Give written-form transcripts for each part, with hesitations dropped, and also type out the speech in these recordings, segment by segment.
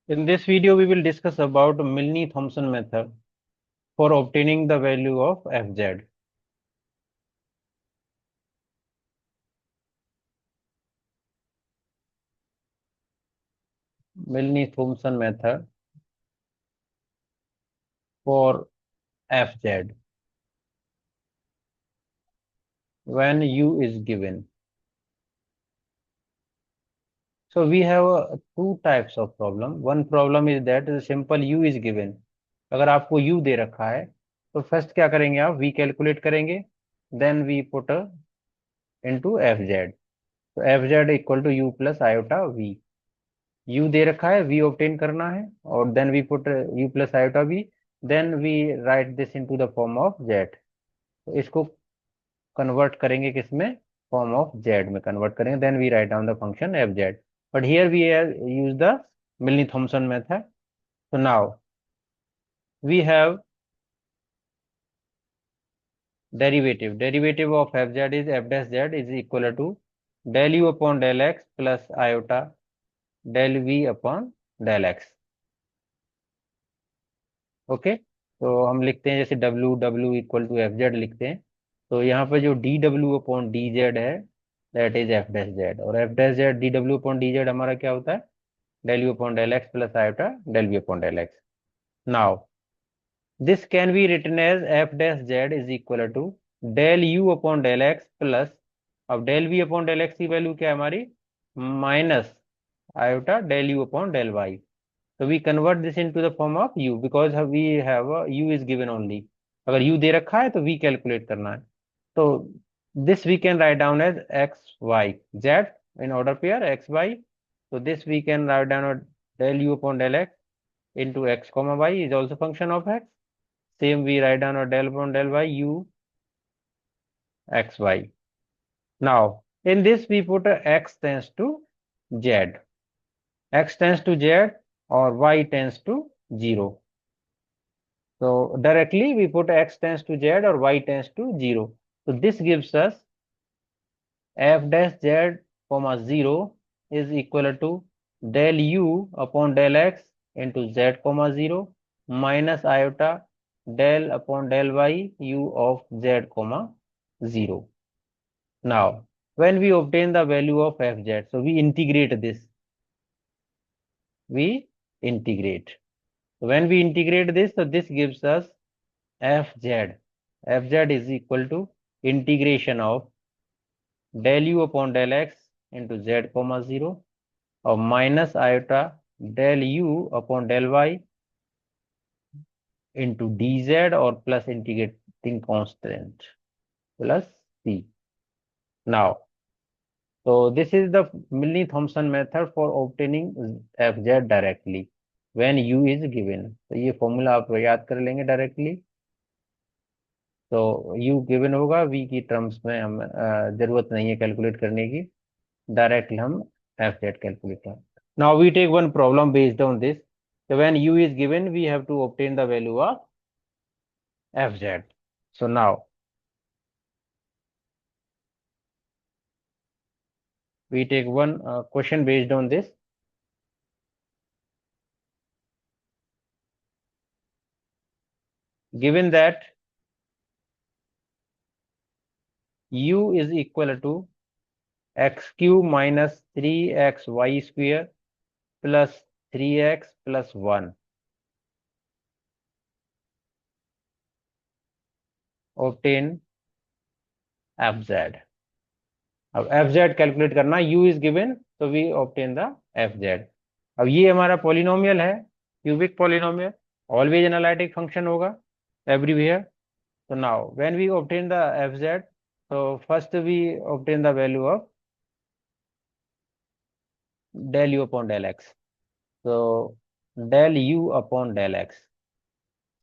In this video, we will discuss about Milne-Thomson method for obtaining the value of fz. Milne-Thomson method for fz when u is given. So we have two types of problem. One problem is that the simple u is given. अगर आपको u दे रखा है तो first क्या करेंगे आप v calculate करेंगे, then we put into fz. तो fz equal to u plus iota v. u दे रखा है, v ऑब्टेन करना है और then we put u plus iota v. Then we write this into the form of z. तो इसको convert करेंगे किसमें, फॉर्म ऑफ z में कन्वर्ट करेंगे, then we write down the function fz. But here we use the Milne Thomson method. So now we have derivative of fz is f dash z is equal to del u upon del x plus iota del v upon del x. Okay, तो हम लिखते हैं जैसे W W equal to F Z लिखते हैं. तो यहाँ पे जो D W upon D Z है, that is F dash Z. और F dash Z D W upon D Z हमारा क्या होता है, del you upon del X plus iota del V upon del X. Now this can be written as F dash Z is equal to del you upon del X plus, अब del V upon del X की value क्या है हमारी, minus iota del you upon del Y. So we convert this into the form of u because we have a u is given only. अगर u दे रखा है तो v calculate करना है. तो this we can write down as x y z in order pair x y. So this we can write down as del u upon del x into x comma y is also function of x. Same we write down as del upon del y u x y. Now in this we put a x tends to z, x tends to z or y tends to 0. So directly we put x tends to z or y tends to 0. So this gives us f dash z comma 0 is equal to del u upon del x into z comma 0 minus iota del upon del y u of z comma 0. Now when we obtain the value of fz, so we integrate this. We integrate. So when we integrate this, so this gives us fz. fz is equal to integration of del u upon del x into z comma 0 और minus iota del u upon del y into dz और plus integrating constant plus c. Now so this is the Milne-Thomson method for obtaining fz directly when u is given. तो ये formula आप याद कर लेंगे directly. तो u given होगा, v की टर्म्स में हम जरूरत नहीं है कैलकुलेट करने की, डायरेक्टली हम एफ जेड कैलकुलेट करें. Now we take one problem based on this. So when u is given, we have to obtain the value of fz. So now we take one question based on this. Given that u is equal to x cube minus 3xy square plus 3x plus 1, obtain fz. अब fz calculate करना, u is given तो we obtain the fz. अब ये हमारा polynomial है, cubic polynomial, always analytic function होगा everywhere. So now when we obtain the fz, so first we obtain the value of del u upon del x. So del u upon del x.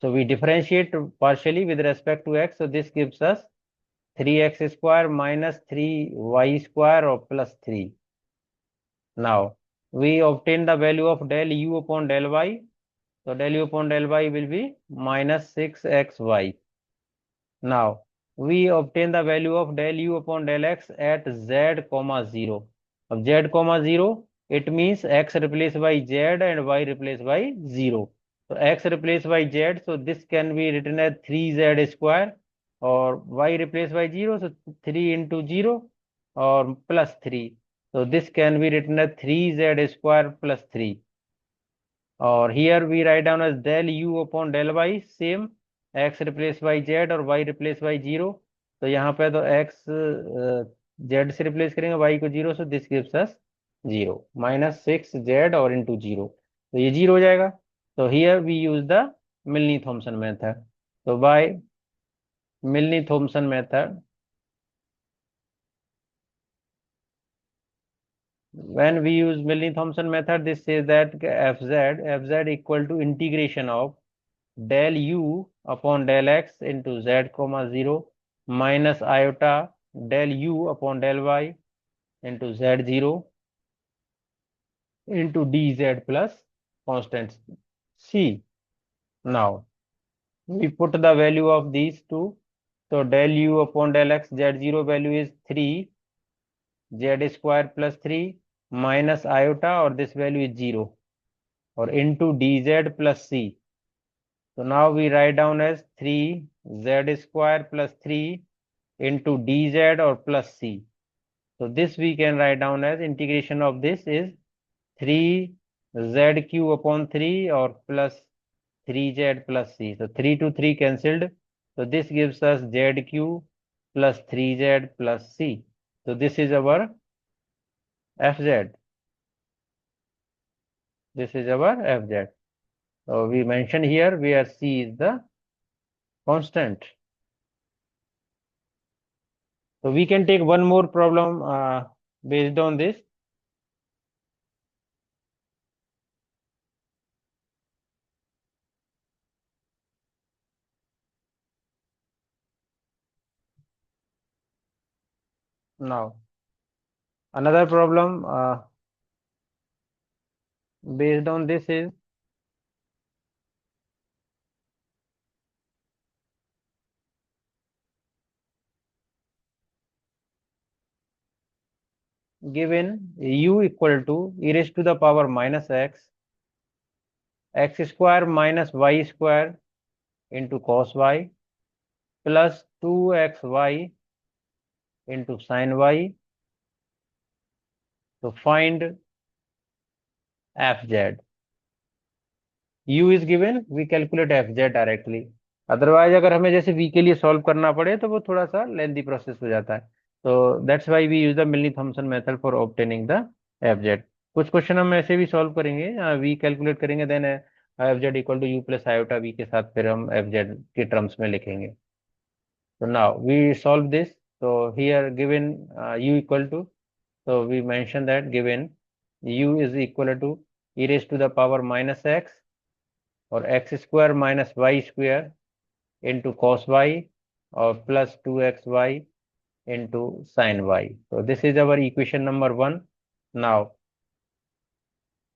So we differentiate partially with respect to x. So this gives us 3x square minus 3y square or plus 3. Now we obtain the value of del u upon del y. So del u upon del y will be minus 6xy. Now we obtain the value of del u upon del x at z comma 0. अब z comma 0 it means x replaced by z and y replaced by 0. So x replaced by z, so this can be written as 3z square, or y replaced by 0, so 3 into 0 or plus 3. So this can be written as 3z square plus 3. Or here we write down as del u upon del y, same, x replaced by z और y replaced by 0. तो यहाँ पे तो x z से replace करेंगे, y को 0, so this gives us 0 minus 6z और into 0, तो ये 0 हो जाएगा. तो here we use the Milne Thomson method. तो by Milne Thomson method, when we use Milne-Thomson method, this says that fz equal to integration of del u upon del x into z comma 0 minus iota del u upon del y into z 0 into dz plus constant c. Now we put the value of these two. So del u upon del x, z 0 value is 3 z square plus 3 minus iota, or this value is 0, or into dz plus c. So now we write down as 3 z square plus 3 into dz or plus c. So this we can write down as integration of this is 3 z cube upon 3 or plus 3z plus c. So 3 to 3 cancelled. So this gives us z cube plus 3z plus c. So this is our fz. This is our fz. So we mention here where c is the constant. So we can take one more problem based on this. Now, another problem based on this is given u equal to e raised to the power minus x square minus y square into cos y plus 2xy into sin y. So find fz. u is given, we calculate fz directly. Otherwise अगर हमें जैसे v के लिए solve करना पड़े तो वो थोड़ा सा लेंथी प्रोसेस हो जाता है. तो that's why we use the Milne Thomson method for obtaining the F Z. कुछ क्वेश्चन हम ऐसे भी सॉल्व करेंगे, वी कैलकुलेट करेंगे, then F Z equal to U plus iota V के साथ फिर हम एफजेड के टर्म्स में लिखेंगे. तो नाउ वी सॉल्व दिस. तो here given u equal to, so we mention that given u is equal to e raised to the power minus x or x square minus y square into cos y or plus 2xy into sin y. So this is our equation number 1. Now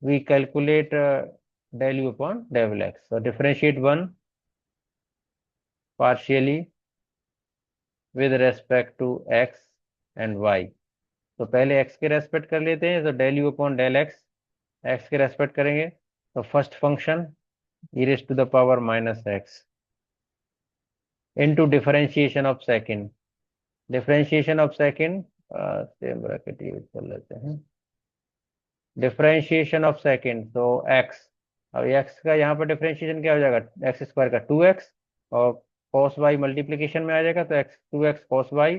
we calculate del u upon del x. So differentiate 1 partially with respect to x and y. तो पहले x के respect कर लेते हैं. तो del u upon del x के respect करेंगे. तो first function e raised to the power minus x into differentiation of second. Differentiation of second, same bracket use कर लेते हैं. डिफरेंशिएशन ऑफ सेकंड, तो x, अब x का यहाँ पर डिफरेंशिएशन क्या हो जाएगा, एक्स स्क्वायर का 2x और cos y मल्टीप्लीकेशन में आ जाएगा, तो x 2x cos y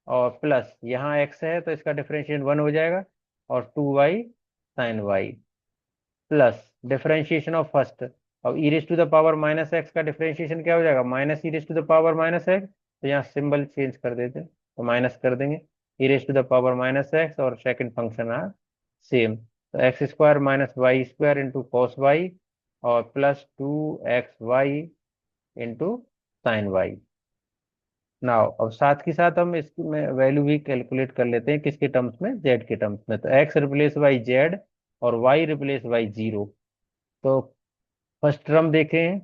और प्लस यहाँ x है तो इसका डिफरेंशिएशन 1 हो जाएगा और 2y sin y plus differentiation of first. अब E raise to the power minus X का डिफरेंशिएशन क्या हो जाएगा, minus E raise to the power minus X. तो यहाँ सिंबल चेंज कर देते हैं, तो माइनस कर देंगे E raise to the power minus X और सेकंड फंक्शन आर सेम. तो X square minus Y square into cos Y और plus 2xy into sine Y. Now अब साथ के साथ हम इसमें वैल्यू भी कैलकुलेट कर लेते हैं, किसके टर्म्स में, जेड के टर्म्स में. तो एक्स रिप्लेस बाई जेड और वाई रिप्लेस बाई 0. तो फर्स्ट टर्म देखें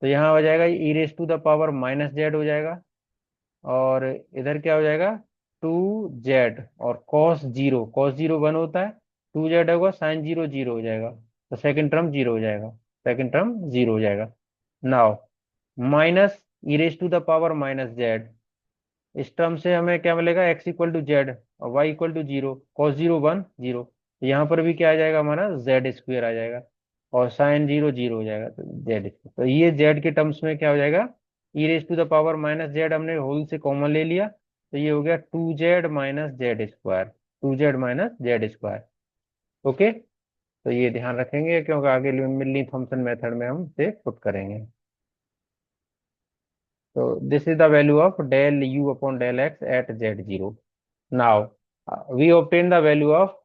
तो यहाँ हो जाएगा E raise to the power minus Z हो जाएगा और इधर क्या हो जाएगा 2z और cos 0 1 होता है 2z होगा, साइन जीरो जीरो हो जाएगा, तो सेकंड टर्म जीरो हो जाएगा, सेकंड टर्म जीरो हो जाएगा। Now minus E raise to the power minus z, इस टर्म से हमें क्या मिलेगा, एक्स इक्वल टू जेड और y equal to zero, cos zero one zero, यहाँ पर भी क्या आ जाएगा हमारा, जेड स्क्वेयर आ जाएगा, और साइन जीरो जीरो हो जाएगा, तो जेड स्क्वेयर, तो ये जेड के टर्म्स में क्या हो जाएगा, E raise to the power minus Z हमने होल से कॉमन ले लिया, तो ये हो गया 2z minus Z square, 2z minus Z square. Okay, तो ये ध्यान रखेंगे क्योंकि आगे मिल्ली थॉमसन मेथड में हम इसे पुट करेंगे। तो this is the value of del you upon del x at z zero. Now we obtain the value of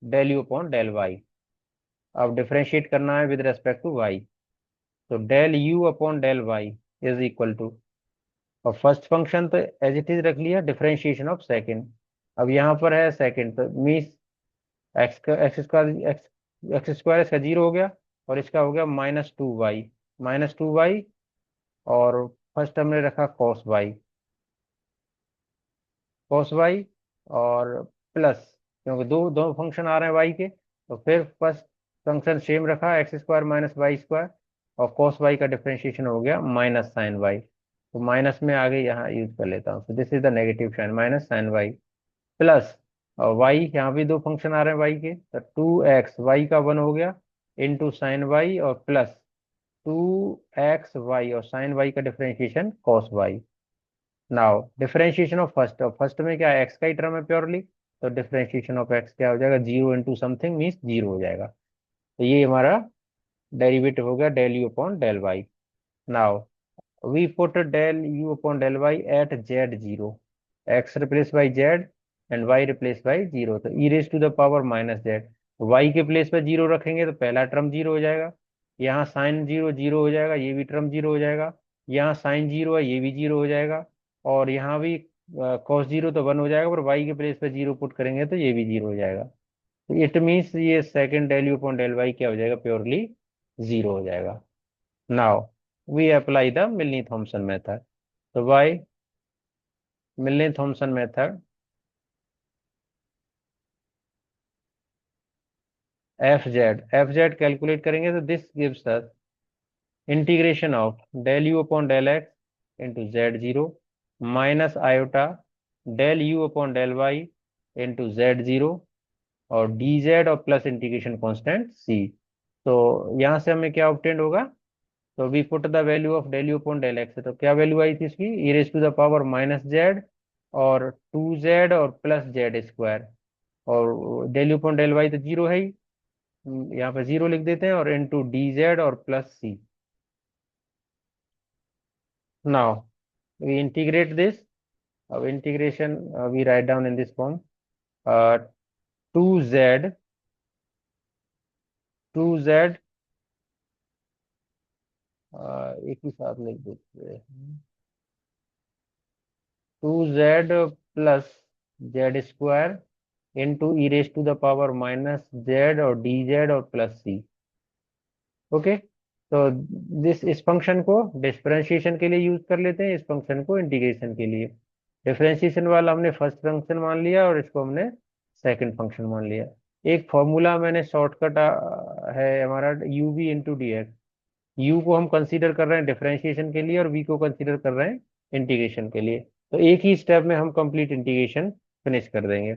del you upon del y. अब डिफरेंशिएट करना है विद रेस्पेक्ट टू वाई, तो del you upon del y is equal to, और first function तो as it is रख लिया, differentiation of second, अब यहाँ पर है सेकंड, तो मीन्स एक्स का एक्स स्क्वायर, एक्स स्क्वायर इसका जीरो हो गया, और इसका हो गया -2y, -2y, और फर्स्ट हमने रखा cos y, और प्लस, क्योंकि दो दो फंक्शन आ रहे हैं y के, तो फिर फर्स्ट फंक्शन सेम रखा, x square minus Y square, और cos y का डिफरेंशिएशन हो गया माइनस साइन वाई, तो माइनस में आगे यहाँ यूज कर लेता हूँ, तो this is the negative sign, minus sine y, plus, और वाई यहाँ भी दो फंक्शन आ रहे हैं वाई के, तो 2x वाई का वन हो गया, इंटू साइन वाई, और प्लस 2x y, और साइन वाई का differentiation cos y. Now differentiation of first, और फर्स्ट में क्या है, एक्स का ही टर्म है प्योरली, तो डिफरेंशिएशन ऑफ एक्स क्या हो जाएगा, zero into something means zero हो जाएगा, तो ये हमारा डेरिवेटिव हो गया del you upon del y. Now we put del you upon del y at z zero, x replace by Z and Y replace by zero, तो E raise to the power minus Z, Y के place पे zero रखेंगे तो पहला term zero हो जाएगा, यहाँ sine zero zero हो जाएगा, ये भी टर्म जीरो हो जाएगा, यहाँ साइन जीरो है, ये भी जीरो हो जाएगा, और यहाँ भी कॉस जीरो तो वन हो जाएगा, पर वाई के प्लेस पे जीरो पुट करेंगे तो ये भी जीरो हो जाएगा, तो इट मीन्स ये second del you upon del y क्या हो जाएगा, प्योरली जीरो हो जाएगा। Now we apply the Milne Thomson method, तो by Milne Thomson method, f z calculate करेंगे, तो this gives us integration of del you upon del x into z zero, minus iota del you upon del y into z zero, और d z, और plus integration constant c. तो यहाँ से हमें क्या obtained होगा, तो we put the value of del you upon del x, तो क्या वैल्यू आई थी इसकी, e raise to the power minus z, और 2z, और प्लस जेड स्क्वायर, और del you upon del y तो जीरो है ही, यहाँ पे जीरो लिख देते हैं, और इंटू डी जेड और plus c. Now we integrate this, अब integration we write down in this form, 2z, 2z, एक ही साथ लिख देते हैं, 2z plus z square into e raise to the power minus z, और डी जेड और प्लस सी। ओके, तो दिस इस फंक्शन को डिफरेंशिएशन के लिए यूज कर लेते हैं, इस फंक्शन को इंटीग्रेशन के लिए, डिफरेंशिएशन वाला हमने फर्स्ट फंक्शन मान लिया, और इसको हमने सेकंड फंक्शन मान लिया। एक फॉर्मूला मैंने शॉर्टकट है हमारा, u v into d x, u को हम कंसीडर कर रहे हैं डिफरेंशिएशन के लिए, और वी को कंसीडर कर रहे हैं इंटीग्रेशन के लिए, तो एक ही स्टेप में हम कंप्लीट इंटीग्रेशन फिनिश कर देंगे,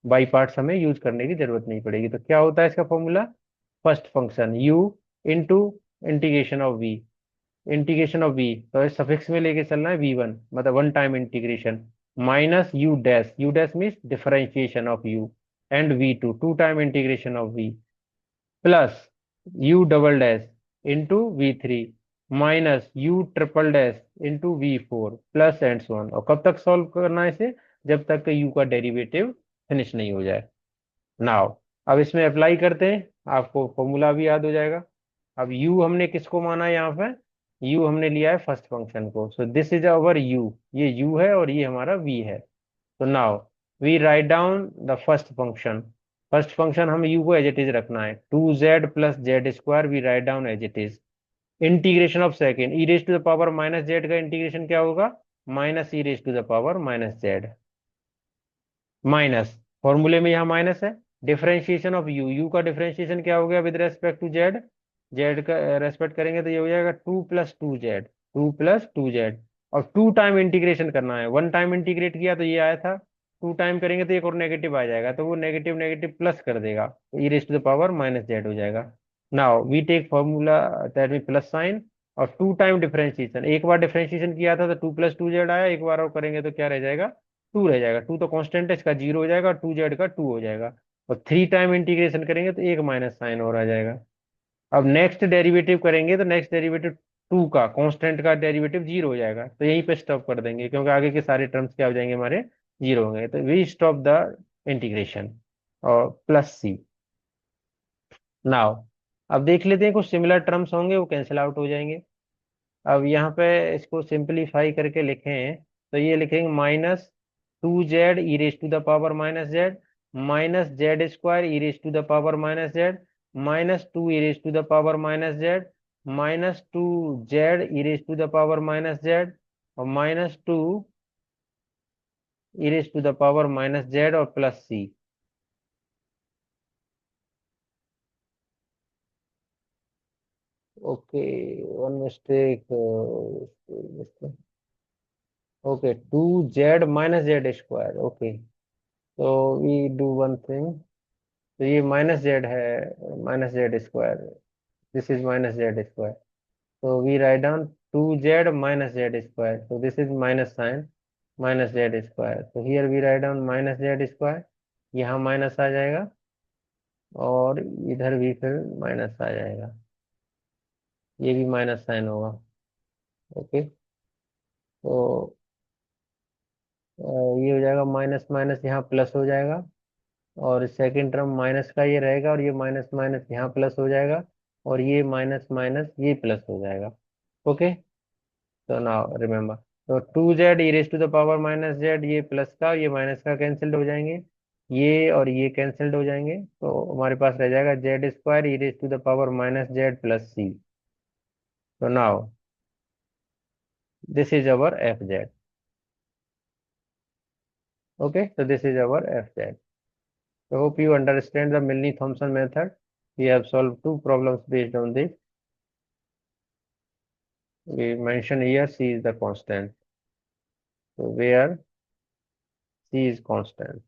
बाई पार्ट्स हमें यूज करने की जरूरत नहीं पड़ेगी। तो क्या होता है इसका formula, first function u into integration of v, integration of v, तो इस सफिक्स में लेके चलना है v1, मतलब one time integration, minus u dash means differentiation of u, and v2 two time integration of v, plus u double dash into v3, minus u triple dash into v4, plus and so on, और कब तक solve करना है इसे, जब तक कि u का डेरिवेटिव फिनिश नहीं हो जाए। नाउ अब इसमें अप्लाई करते हैं, आपको फॉर्मूला भी याद हो जाएगा। अब u हमने किसको माना है यहाँ पे, u हमने लिया है फर्स्ट फंक्शन को, so this is our u, ये u है और ये हमारा v है। तो now we write down the first function, first function हम u को एज इट इज रखना है, 2z plus z square we write down as it is, integration of second, e raise to the power minus z का integration क्या होगा, minus E raise to the power minus z, minus फॉर्मूले में यहाँ minus है, differentiation of u, u का differentiation क्या हो गया with respect to Z, Z का रेस्पेक्ट करेंगे तो ये हो जाएगा 2 + 2 जेड, 2 + 2 जेड। और 2 टाइम इंटीग्रेशन करना है, 1 टाइम इंटीग्रेट किया तो ये आया था, 2 टाइम करेंगे तो एक और नेगेटिव आ जाएगा, तो वो नेगेटिव नेगेटिव प्लस कर देगा, तो e raise to the power minus Z हो जाएगा। Now we take formula that mean plus sign, और 2 टाइम डिफरेंशिएशन, एक बार डिफरेंशिएशन किया था तो 2 + 2 जेड आया, एक बार और करेंगे तो क्या रह जाएगा, 2 रह जाएगा, 2 तो कांस्टेंट है, इसका 0 हो जाएगा, 2 जेड का 2 हो जाएगा। और 3 टाइम इंटीग्रेशन करेंगे तो एक माइनस साइन और आ जाएगा। अब नेक्स्ट डेरिवेटिव करेंगे तो नेक्स्ट डेरिवेटिव 2 का कांस्टेंट का डेरिवेटिव 0 हो जाएगा, तो यहीं पे स्टॉप कर देंगे क्योंकि आगे के सारे टर्म्स क्या हो जाएंगे हमारे, 0 होंगे, तो वी स्टॉप द इंटीग्रेशन और प्लस सी। नाउ अब देख लेते हैं, कुछ सिमिलर टर्म्स होंगे वो कैंसिल आउट हो जाएंगे। अब यहाँ पे इसको सिंपलीफाई करके लिखें तो ये लिखेंगे -2 z e raise to the power minus z, -जेड² e raise to the power minus z, -2 e raise to the power minus z, -2 z e raise to the power minus z, और -2 e raise to the power minus z और plus c. Okay, one mistake, okay 2 z - जेड², okay. तो we do one thing, तो ये minus Z है, -जेड², this is -जेड², तो we write down 2 z - जेड², so this is minus sign -जेड², so here we write down -जेड², यहाँ minus आ जाएगा और इधर भी फिर माइनस आ जाएगा, ये भी माइनस साइन होगा। ओके, तो ये हो जाएगा माइनस माइनस यहाँ प्लस हो जाएगा, और सेकंड टर्म माइनस का ये रहेगा, और ये माइनस माइनस यहाँ प्लस हो जाएगा, और ये माइनस माइनस ये प्लस हो जाएगा। ओके, तो नाउ रिमेम्बर, तो 2 z e raise to the power minus z, ये प्लस का ये माइनस का कैंसिल्ड हो जाएंगे, ये और ये कैंसिल्ड हो जाएंगे, तो हमारे पास रह जाएगा जेड² e raise to the power minus z plus c. तो now this is our f z. Okay, so this is our fz. I hope you understand the Milne-Thomson method. We have solved two problems based on this. We mention here C is the constant. So where C is constant.